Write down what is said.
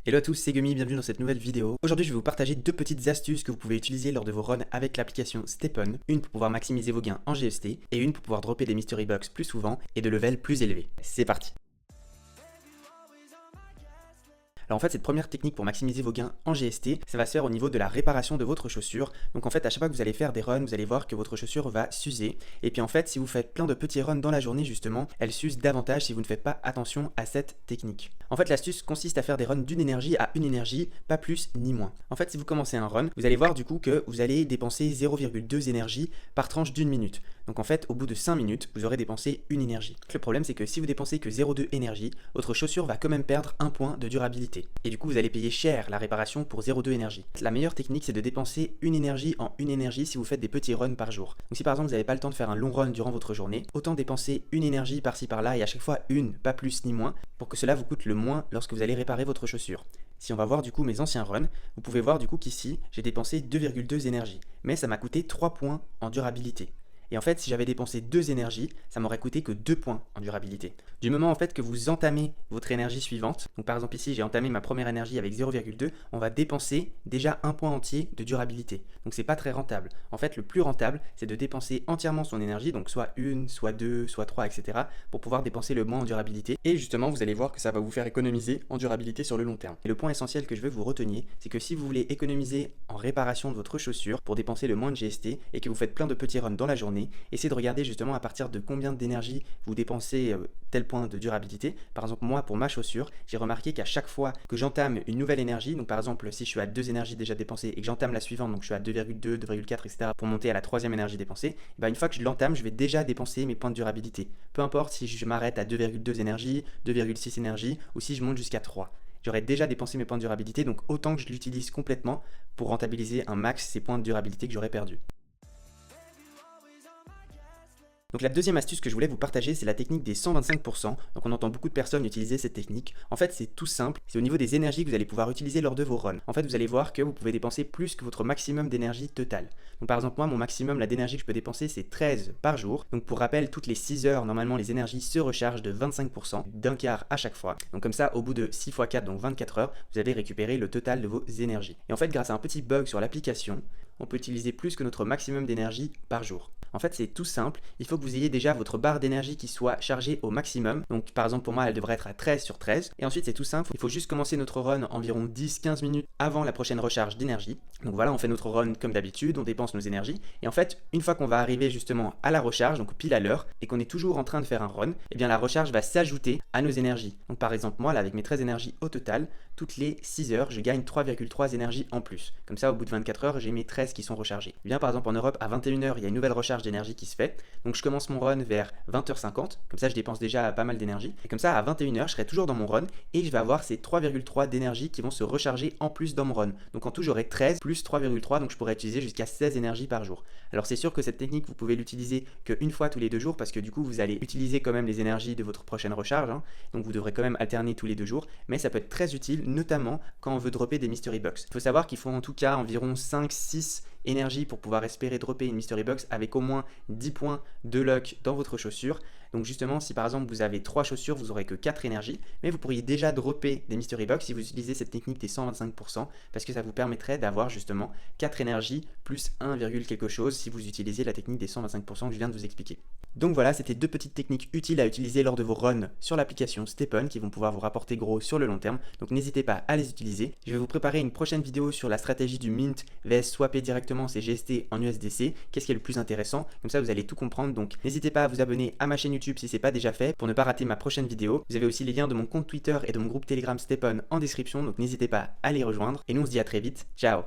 Hello à tous, c'est Gumi, bienvenue dans cette nouvelle vidéo. Aujourd'hui je vais vous partager deux petites astuces que vous pouvez utiliser lors de vos runs avec l'application Stepn. Une pour pouvoir maximiser vos gains en GST et une pour pouvoir dropper des Mystery Box plus souvent et de level plus élevé. C'est parti. Alors en fait cette première technique pour maximiser vos gains en GST, ça va se faire au niveau de la réparation de votre chaussure. Donc en fait à chaque fois que vous allez faire des runs, vous allez voir que votre chaussure va s'user. Et puis en fait si vous faites plein de petits runs dans la journée justement, elle s'use davantage si vous ne faites pas attention à cette technique. En fait l'astuce consiste à faire des runs d'une énergie à une énergie, pas plus ni moins. En fait si vous commencez un run, vous allez voir du coup que vous allez dépenser 0,2 énergie par tranche d'une minute. Donc en fait au bout de 5 minutes, vous aurez dépensé une énergie. Le problème c'est que si vous dépensez que 0,2 énergie, votre chaussure va quand même perdre un point de durabilité. Et du coup vous allez payer cher la réparation pour 0,2 énergie. La meilleure technique c'est de dépenser une énergie en une énergie si vous faites des petits runs par jour. Donc si par exemple vous n'avez pas le temps de faire un long run durant votre journée, autant dépenser une énergie par-ci par-là et à chaque fois une, pas plus ni moins, pour que cela vous coûte le moins lorsque vous allez réparer votre chaussure. Si on va voir du coup mes anciens runs, vous pouvez voir du coup qu'ici j'ai dépensé 2,2 énergies, mais ça m'a coûté 3 points en durabilité. Et en fait, si j'avais dépensé 2 énergies, ça m'aurait coûté que 2 points en durabilité. Du moment en fait que vous entamez votre énergie suivante, donc par exemple ici j'ai entamé ma première énergie avec 0,2, on va dépenser déjà un point entier de durabilité. Donc c'est pas très rentable. En fait, le plus rentable, c'est de dépenser entièrement son énergie, donc soit 1, soit 2, soit 3, etc. pour pouvoir dépenser le moins en durabilité. Et justement, vous allez voir que ça va vous faire économiser en durabilité sur le long terme. Et le point essentiel que je veux que vous reteniez, c'est que si vous voulez économiser en réparation de votre chaussure pour dépenser le moins de GST et que vous faites plein de petits runs dans la journée, essayez de regarder justement à partir de combien d'énergie vous dépensez tel point de durabilité. Par exemple, moi, pour ma chaussure, j'ai remarqué qu'à chaque fois que j'entame une nouvelle énergie, donc par exemple, si je suis à 2 énergies déjà dépensées et que j'entame la suivante, donc je suis à 2,2, 2,4, etc. pour monter à la troisième énergie dépensée, une fois que je l'entame, je vais déjà dépenser mes points de durabilité. Peu importe si je m'arrête à 2,2 énergies, 2,6 énergies ou si je monte jusqu'à 3. J'aurais déjà dépensé mes points de durabilité, donc autant que je l'utilise complètement pour rentabiliser un max ces points de durabilité que j'aurais perdus. Donc la deuxième astuce que je voulais vous partager, c'est la technique des 125%. Donc on entend beaucoup de personnes utiliser cette technique. En fait, c'est tout simple. C'est au niveau des énergies que vous allez pouvoir utiliser lors de vos runs. En fait, vous allez voir que vous pouvez dépenser plus que votre maximum d'énergie totale. Donc par exemple, moi, mon maximum d'énergie que je peux dépenser, c'est 13 par jour. Donc pour rappel, toutes les 6 heures, normalement, les énergies se rechargent de 25%, d'un quart à chaque fois. Donc comme ça, au bout de 6 x 4, donc 24 heures, vous avez récupéré le total de vos énergies. Et en fait, grâce à un petit bug sur l'application, on peut utiliser plus que notre maximum d'énergie par jour. En fait, c'est tout simple. Il faut que vous ayez déjà votre barre d'énergie qui soit chargée au maximum. Donc, par exemple, pour moi, elle devrait être à 13 sur 13. Et ensuite, c'est tout simple. Il faut juste commencer notre run environ 10-15 minutes avant la prochaine recharge d'énergie. Donc voilà, on fait notre run comme d'habitude, on dépense nos énergies. Et en fait, une fois qu'on va arriver justement à la recharge, donc pile à l'heure, et qu'on est toujours en train de faire un run, eh bien la recharge va s'ajouter à nos énergies. Donc par exemple, moi, là, avec mes 13 énergies au total, toutes les 6 heures, je gagne 3,3 énergies en plus. Comme ça, au bout de 24 heures, j'ai mes 13 qui sont rechargés. Eh bien, par exemple, en Europe, à 21 heures, il y a une nouvelle recharge d'énergie qui se fait. Donc je commence mon run vers 20h50, comme ça je dépense déjà pas mal d'énergie. Et comme ça, à 21h, je serai toujours dans mon run et je vais avoir ces 3,3 d'énergie qui vont se recharger en plus dans mon run. Donc en tout, j'aurai 13 plus 3,3, donc je pourrais utiliser jusqu'à 16 énergies par jour. Alors c'est sûr que cette technique, vous pouvez l'utiliser qu'une fois tous les 2 jours parce que du coup, vous allez utiliser quand même les énergies de votre prochaine recharge. Donc vous devrez quand même alterner tous les 2 jours, mais ça peut être très utile, notamment quand on veut dropper des Mystery Box. Il faut savoir qu'il faut en tout cas environ 5-6 énergie pour pouvoir espérer dropper une Mystery Box avec au moins 10 points de luck dans votre chaussure. Donc justement, si par exemple vous avez 3 chaussures, vous n'aurez que 4 énergies, mais vous pourriez déjà dropper des Mystery Box si vous utilisez cette technique des 125%, parce que ça vous permettrait d'avoir justement 4 énergies plus 1, quelque chose si vous utilisez la technique des 125% que je viens de vous expliquer. Donc voilà, c'était deux petites techniques utiles à utiliser lors de vos runs sur l'application Stepn qui vont pouvoir vous rapporter gros sur le long terme. Donc n'hésitez pas à les utiliser. Je vais vous préparer une prochaine vidéo sur la stratégie du mint vs swapper directement ses GST en USDC. Qu'est-ce qui est le plus intéressant? Comme ça vous allez tout comprendre. Donc n'hésitez pas à vous abonner à ma chaîne YouTube si ce n'est pas déjà fait pour ne pas rater ma prochaine vidéo. Vous avez aussi les liens de mon compte Twitter et de mon groupe Telegram Stepn en description. Donc n'hésitez pas à les rejoindre. Et nous on se dit à très vite. Ciao!